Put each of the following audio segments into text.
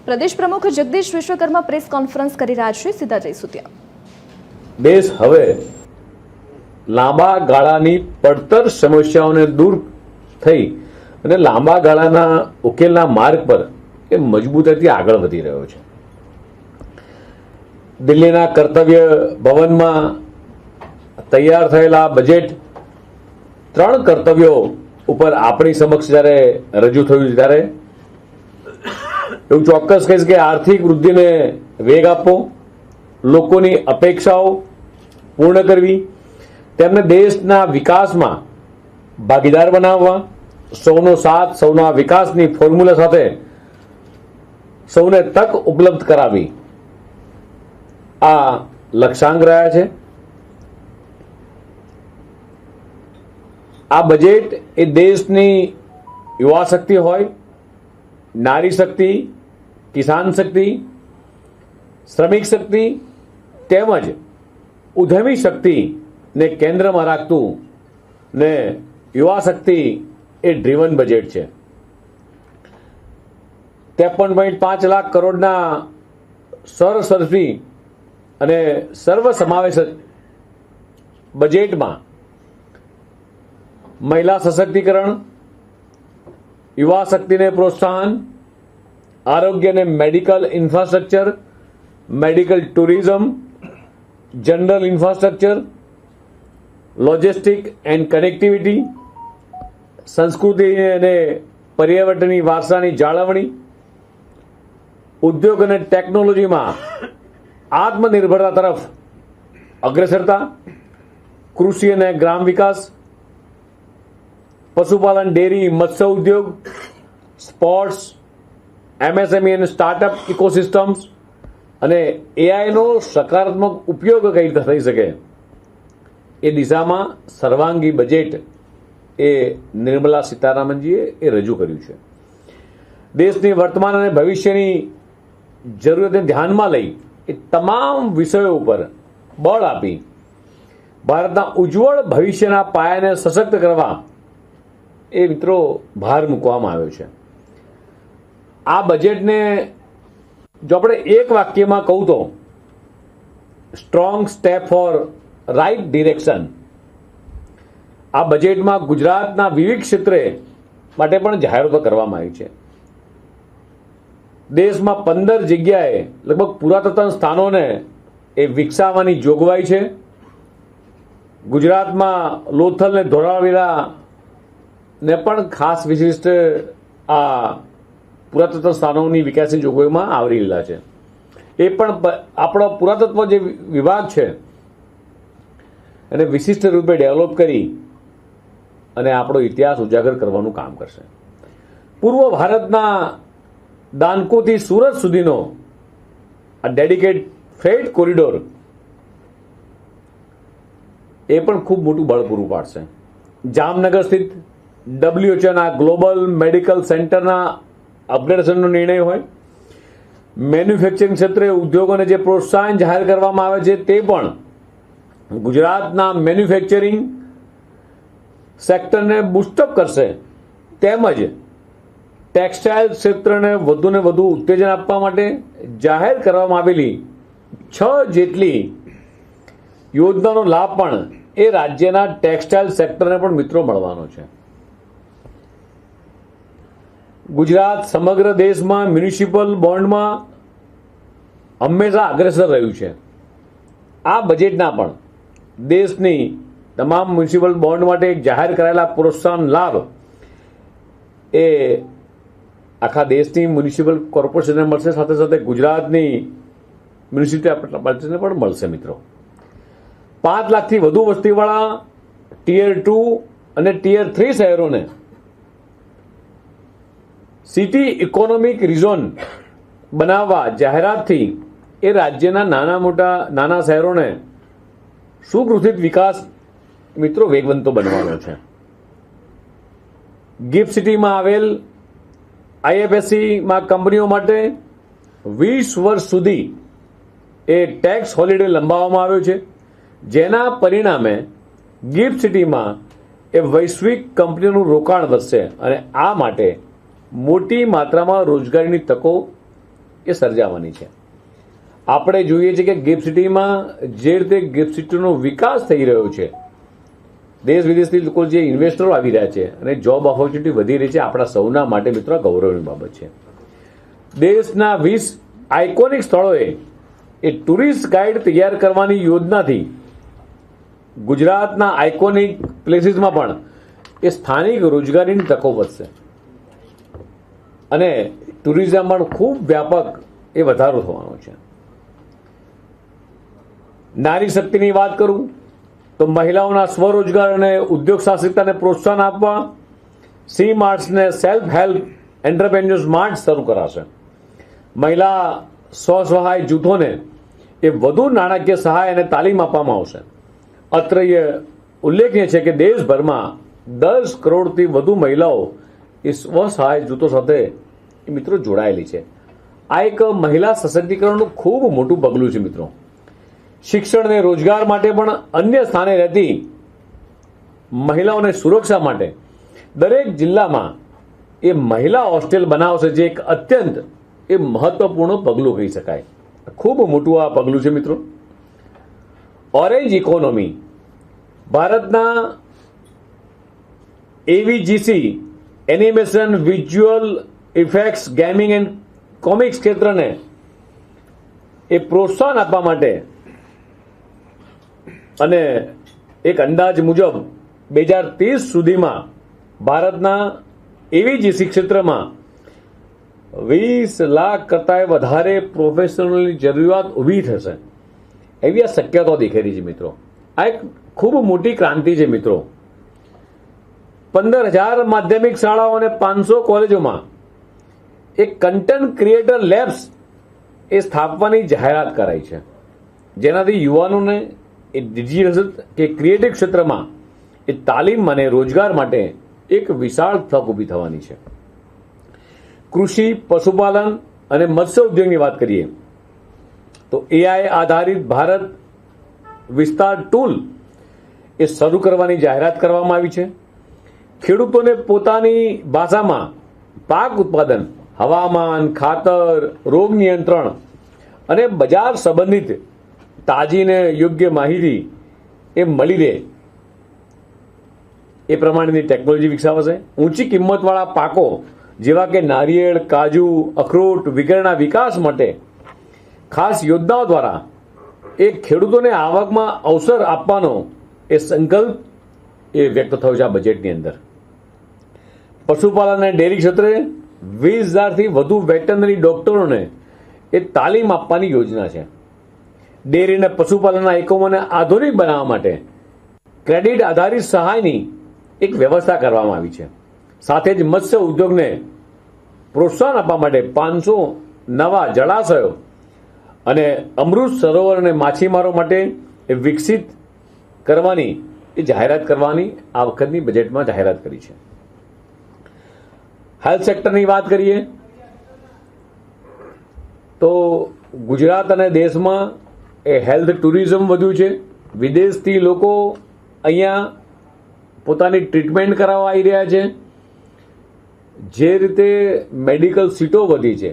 પ્રદેશ પ્રમુખ Jagdish Vishwakarma press conference કરી રહ્યા છે, સીધા જઈશું ત્યાં. દેશ હવે લાંબા ગાળાની પડતર સમસ્યાઓને દૂર થઈ અને લાંબા ગાળાના ઉકેલના માર્ગ પર એ મજબૂતાઈથી આગળ વધી રહ્યો છે. દિલ્હીના કર્તવ્ય ભવનમાં તૈયાર થયેલા બજેટ 3 કર્તવ્યો ઉપર આપણી સમક્ષ જ્યારે રજૂ થયું ત્યારે એવું ચોક્કસ કહીશ કે આર્થિક વૃદ્ધિને વેગ આપવો, લોકોની અપેક્ષાઓ પૂર્ણ કરવી, તેમને દેશના વિકાસમાં ભાગીદાર બનાવવા, સૌનો સાથ સૌના વિકાસની ફોર્મ્યુલા સાથે સૌને તક ઉપલબ્ધ કરાવી, આ લક્ષ્યાંક રહ્યા છે. આ બજેટ એ દેશની યુવા શક્તિ હોય, નારી શક્તિ, કિસાન શક્તિ, શ્રમિક શક્તિ તેમજ ઉદ્યમી શક્તિને કેન્દ્રમાં રાખતું ને યુવા શક્તિ એ ડ્રીવન બજેટ છે. 53.5 લાખ કરોડના સર્વસ્પર્શી અને સર્વસમાવેશક બજેટમાં મહિલા સશક્તિકરણ, યુવા શક્તિને પ્રોત્સાહન, આરોગ્ય અને medical infrastructure, medical tourism, general infrastructure, logistic and connectivity, સંસ્કૃતિ અને પર્યાવરણીય વારસાની જાળવણી, ઉદ્યોગ અને ટેકનોલોજીમાં આત્મનિર્ભરતા તરફ અગ્રેસરતા, કૃષિ અને ગ્રામ વિકાસ, પશુપાલન, ડેરી, મત્સ્ય ઉદ્યોગ, સ્પોર્ટ્સ, MSME અને સ્ટાર્ટઅપ ઇકોસિસ્ટમ્સ અને એઆઈનો સકારાત્મક ઉપયોગ કઈ રીતે થઈ શકે એ દિશામાં સર્વાંગી બજેટ એ નિર્મલા સીતારામનજીએ એ રજૂ કર્યું છે. દેશની વર્તમાન અને ભવિષ્યની જરૂરિયાતને ધ્યાનમાં લઈ એ તમામ વિષયો ઉપર બળ આપી ભારતના ઉજ્જવળ ભવિષ્યના પાયાને સશક્ત કરવા એ મિત્રો ભાર મૂકવામાં આવ્યો છે. આ બજેટને જો આપણે એક વાક્યમાં કહું તો strong step for right direction. આ બજેટમાં ગુજરાતના વિવિધ ક્ષેત્રે માટે પણ જાહેરાતો કરવામાં આવી છે. દેશમાં 15 જગ્યાએ લગભગ પુરાતત્વ સ્થાનોને એ વિકસાવવાની જોગવાઈ છે. ગુજરાતમાં લોથલ ને ધોળાવીરા ને પણ ખાસ વિશિષ્ટ આ પુરાતત્વ સ્થાનોની વિકાસની જોગવાઈમાં આવરી લીધા છે. એ પણ આપણો પુરાતત્વ જે વિભાગ છે એને વિશિષ્ટ રૂપે ડેવલપ કરી અને આપણો ઇતિહાસ ઉજાગર કરવાનું કામ કરશે. પૂર્વ ભારતના દાનકોથી સુરત સુધીનો આ ડેડિકેટ ફ્રેટ કોરિડોર એ પણ ખૂબ મોટું બળ પૂરું પાડશે. જામનગર સ્થિત WHOના ગ્લોબલ મેડિકલ સેન્ટરના અપગ્રેડેશનનો નિર્ણય હોય, મેન્યુફેક્ચરિંગ ક્ષેત્રે ઉદ્યોગોને જે પ્રોત્સાહન જાહેર કરવામાં આવે છે તે પણ ગુજરાતના મેન્યુફેક્ચરિંગ સેક્ટરને બૂસ્ટઅપ કરશે. તેમજ ટેક્સટાઇલ ક્ષેત્રને વધુને વધુ ઉત્તેજન આપવા માટે જાહેર કરવામાં આવેલી 6 જેટલી યોજનાનો લાભ પણ એ રાજ્યના ટેક્સટાઇલ સેક્ટરને પણ મિત્રો મળવાનો છે. ગુજરાત સમગ્ર દેશમાં મ્યુનિસિપલ બોન્ડમાં હંમેશા અગ્રેસર રહ્યું છે. આ બજેટના પણ દેશની તમામ મ્યુનિસિપલ બોન્ડ માટે જાહેર કરાયેલા પ્રોત્સાહન લાભ એ આખા દેશની મ્યુનિસિપલ કોર્પોરેશનને મળશે, સાથે સાથે ગુજરાતની મ્યુનિસિપાલિટીને પણ મળશે. મિત્રો 5 લાખથી વધુ વસ્તીવાળા ટિયર 2 અને ટિયર 3 શહેરોને સિટી ઇકોનોમિક રિઝોન બનાવવા જાહેરાતથી એ રાજ્યના નાના શહેરોને સુગૃહિત વિકાસ મિત્રો વેગવંતો બનવાનો છે. ગિફ્ટ સિટીમાં આવેલ IFSCમાં કંપનીઓ માટે 20 વર્ષ સુધી એ ટેક્સ હોલિડે લંબાવવામાં આવ્યો છે, જેના પરિણામે ગિફ્ટ સિટીમાં એ વૈશ્વિક કંપનીઓનું રોકાણ વધશે અને આ માટે મોટી માત્રામાં રોજગારીની તકો એ સર્જાવાની છે. આપણે જોઈએ છીએ કે ગિફ્ટ સિટીમાં જે રીતે ગિફ્ટ સિટીનો વિકાસ થઈ રહ્યો છે, દેશ વિદેશથી લોકો જે ઇન્વેસ્ટરો આવી રહ્યા છે અને જોબ ઓપોર્ચ્યુનિટી વધી રહી છે, આપણા સૌના માટે મિત્રો ગૌરવની બાબત છે. દેશના 20 આઇકોનિક સ્થળોએ એ ટુરિસ્ટ ગાઈડ તૈયાર કરવાની યોજનાથી ગુજરાતના આઇકોનિક પ્લેસીસમાં પણ એ સ્થાનિક રોજગારીની તકો વધશે અને ટુરિઝમ પણ ખૂબ વ્યાપક એ વધારો થવાનો છે. નારી શક્તિની વાત કરું તો મહિલાઓના સ્વરોજગાર અને ઉદ્યોગ સાહસિકતાને પ્રોત્સાહન આપવા સી માર્ટ્સને સેલ્ફ હેલ્પ એન્ટરપ્રેન્યોર્સ માર્ટ શરૂ કરાશે. મહિલા સ્વસહાય જૂથોને એ વધુ નાણાકીય સહાય અને તાલીમ આપવામાં આવશે. અત્રે ઉલ્લેખનીય છે કે દેશભરમાં 10 કરોડથી વધુ મહિલાઓ એ સ્વસહાય જૂથો સાથે મિત્રો જોડાયેલી છે. આ એક મહિલા સશક્તિકરણનું ખૂબ મોટું પગલું છે મિત્રો. શિક્ષણ અને રોજગાર માટે પણ અન્ય સ્થાને રહેતી મહિલાઓને સુરક્ષા માટે દરેક જિલ્લામાં એ મહિલા હોસ્ટેલ બનાવશે, જે એક અત્યંત એ મહત્વપૂર્ણ પગલું કહી શકાય. ખૂબ મોટું આ પગલું છે મિત્રો. ઓરેન્જ ઇકોનોમી ભારતના AVGC animation, visual effects, gaming and comics ક્ષેત્રને એ પ્રોત્સાહન આપવા માટે અને એક અંદાજ મુજબ 2030 સુધીમાં ભારતના એવીજીસી ક્ષેત્રમાં 20 લાખ કરતાં વધારે પ્રોફેશનલની જરૂરિયાત ઊભી થશે, એવી આ શક્યતાઓ દેખાઈ રહી છે મિત્રો. આ એક ખૂબ મોટી ક્રાંતિ છે મિત્રો. 15,000 માધ્યમિક શાળાઓ અને 500 કોલેજોમાં એક કન્ટેન્ટ ક્રિએટર લેબ્સ એ સ્થાપવાની જાહેરાત કરાઈ છે, જેનાથી યુવાનોને એ ડિજિટલ કે ક્રિએટિવ ક્ષેત્રમાં એ તાલીમ અને રોજગાર માટે એક વિશાળ તક ઊભી થવાની છે. કૃષિ, પશુપાલન અને મત્સ્ય ઉદ્યોગની વાત કરીએ તો એઆઈ આધારિત ભારત વિસ્તાર ટૂલ એ શરૂ કરવાની જાહેરાત કરવામાં આવી છે. ખેડૂતોને પોતાની ભાષામાં પાક ઉત્પાદન, હવામાન, ખાતર, રોગ નિયંત્રણ અને બજાર સંબંધિત તાજી ને યોગ્ય માહિતી એ મળી રહે એ પ્રમાણેની ટેકનોલોજી વિકસાવશે. ઊંચી કિંમતવાળા પાકો જેવા કે નારિયેળ, કાજુ, અખરોટ વગેરેના વિકાસ માટે ખાસ યોજનાઓ દ્વારા એ ખેડૂતોને આવકમાં અવસર આપવાનો એ સંકલ્પ એ વ્યક્ત થયો છે આ બજેટની અંદર. પશુપાલન અને ડેરી ક્ષેત્રે 20,000થી વધુ વેટરનરી ડોક્ટરોને એ તાલીમ આપવાની યોજના છે. ડેરી અને પશુપાલનના એકમોને આધુનિક બનાવવા માટે ક્રેડિટ આધારિત સહાયની એક વ્યવસ્થા કરવામાં આવી છે. સાથે જ મત્સ્ય ઉદ્યોગને પ્રોત્સાહન આપવા માટે 500 નવા જળાશયો અને અમૃત સરોવર અને માછીમારો માટે એ વિકસિત કરવાની એ જાહેરાત કરવાની આ વખતની બજેટમાં જાહેરાત કરી છે. હેલ્થ સેક્ટરની વાત કરીએ તો ગુજરાત અને દેશમાં એ હેલ્થ ટુરિઝમ વધ્યું છે. વિદેશથી લોકો અહીંયા પોતાની ટ્રીટમેન્ટ કરાવવા આવી રહ્યા છે. જે રીતે મેડિકલ સીટો વધી છે,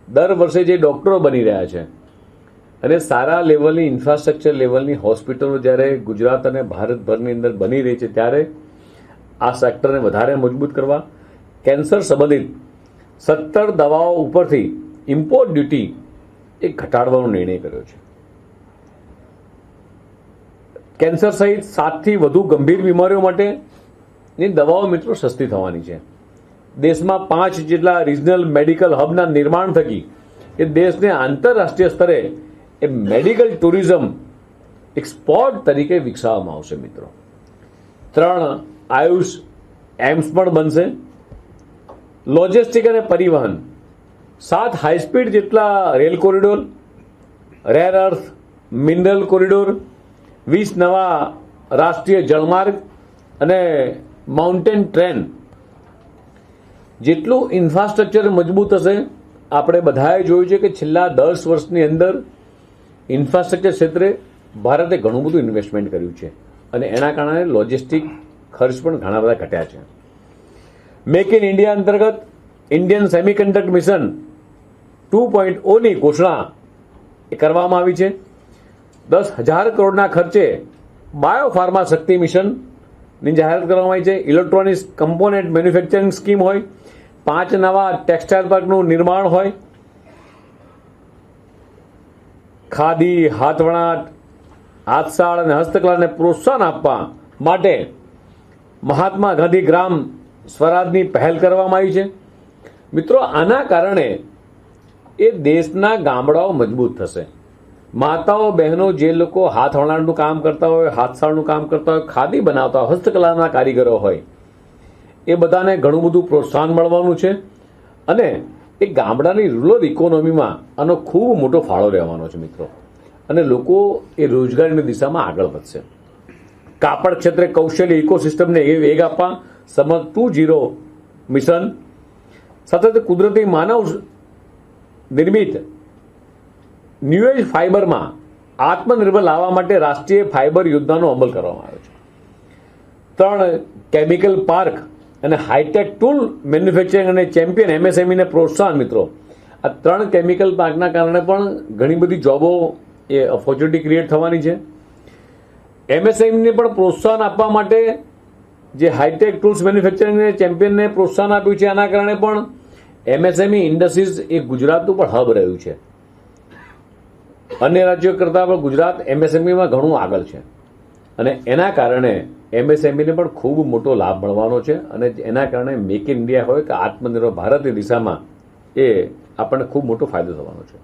દર વર્ષે જે ડૉક્ટરો બની રહ્યા છે અને સારા લેવલની ઇન્ફ્રાસ્ટ્રક્ચર લેવલની હોસ્પિટલો જ્યારે ગુજરાત અને ભારતભરની અંદર બની રહી છે, ત્યારે આ સેક્ટરને વધારે મજબૂત કરવા કેન્સર સંબંધિત 17 દવાઓ ઉપરથી ઇમ્પોર્ટ ડ્યુટી એ ઘટાડવાનો નિર્ણય કર્યો છે. કેન્સર સહિત 7થી વધુ ગંભીર બીમારીઓ માટેની દવાઓ મિત્રો સસ્તી થવાની છે. દેશમાં 5 જેટલા રિજનલ મેડિકલ હબના નિર્માણ થકી એ દેશને આંતરરાષ્ટ્રીય સ્તરે એ મેડિકલ ટુરિઝમ એક સ્પોટ તરીકે વિકસાવવામાં આવશે મિત્રો. 3 આયુષ એમ્સ પણ બનશે. લોજિસ્ટિક અને પરિવહન 7 હાઈસ્પીડ જેટલા rail corridor, rare earth mineral corridor, 20 નવા રાષ્ટ્રીય જળમાર્ગ અને માઉન્ટેન ટ્રેન. જેટલું ઇન્ફ્રાસ્ટ્રક્ચર મજબૂત હશે, આપણે બધાએ જોયું છે કે છેલ્લા 10 વર્ષની અંદર ઇન્ફ્રાસ્ટ્રક્ચર ક્ષેત્રે ભારતે ઘણું બધું ઇન્વેસ્ટમેન્ટ કર્યું છે અને એના કારણે લોજિસ્ટિક ખર્ચ પણ ઘણા બધા ઘટ્યા છે. મેક ઇન ઇન્ડિયા અંતર્ગત ઇન્ડિયન સેમિકન્ડક્ટર મિશન 2.0ની ઘોષણા એ કરવામાં આવી છે. 10,000 કરોડના ખર્ચે બાયોફાર્મા શક્તિ મિશનની જાહેરાત કરવામાં આવી છે. ઇલેક્ટ્રોનિક્સ કમ્પોનેન્ટ મેન્યુફેક્ચરિંગ સ્કીમ હોય, 5 નવા ટેક્સટાઇલ પાર્કનું નિર્માણ હોય, ખાદી, હાથવણાટ, હાથશાળ અને હસ્તકલાને પ્રોત્સાહન આપવા માટે મહાત્મા ગાંધી ગ્રામ સ્વરાજની પહેલ કરવામાં આવી છે. મિત્રો, આના કારણે એ દેશના ગામડાઓ મજબૂત થશે. માતાઓ બહેનો જે લોકો હાથવણાટનું કામ કરતા હોય, હાથશાળનું કામ કરતા હોય, ખાદી બનાવતા હોય, હસ્તકલાના કારીગરો હોય, એ બધાને ઘણું બધું પ્રોત્સાહન મળવાનું છે અને એ ગામડાની રૂરલ ઇકોનોમીમાં આનો ખૂબ મોટો ફાળો રહેવાનો છે મિત્રો. અને લોકો એ રોજગારીની દિશામાં આગળ વધશે. કાપડ ક્ષેત્રે કૌશલ્ય ઇકોસિસ્ટમને એ વેગ આપવા સમર 2.0 મિશન સાથે કુદરતી માનવ નિર્મિત ન્યુ એજ ફાઇબરમાં આત્મનિર્ભર લાવવા માટે રાષ્ટ્રીય ફાઇબર યોજનાનો અમલ કરવામાં આવ્યો છે. 3 કેમિકલ પાર્ક અને હાઈટેક ટૂલ મેન્યુફેક્ચરિંગ અને ચેમ્પિયન એમએસએમઈને પ્રોત્સાહન. મિત્રો, આ 3 કેમિકલ પાર્કના કારણે પણ ઘણી બધી જોબો એ ઓપોર્ચ્યુનિટી ક્રિએટ થવાની છે. એમએસએમઈને પણ પ્રોત્સાહન આપવા માટે જે હાઈટેક ટૂલ્સ મેન્યુફેક્ચરિંગ અને ચેમ્પિયનને પ્રોત્સાહન આપ્યું છે, આના કારણે પણ એમએસએમઈ ઇન્ડસ્ટ્રીઝ એ ગુજરાતનું પણ હબ રહ્યું છે. અન્ય રાજ્યો કરતાં પણ ગુજરાત એમએસએમઈમાં ઘણું આગળ છે અને એના કારણે એમએસએમઈને પણ ખૂબ મોટો લાભ મળવાનો છે અને એના કારણે મેક ઇન ઇન્ડિયા હોય કે આત્મનિર્ભર ભારતની દિશામાં એ આપણને ખૂબ મોટો ફાયદો થવાનો છે.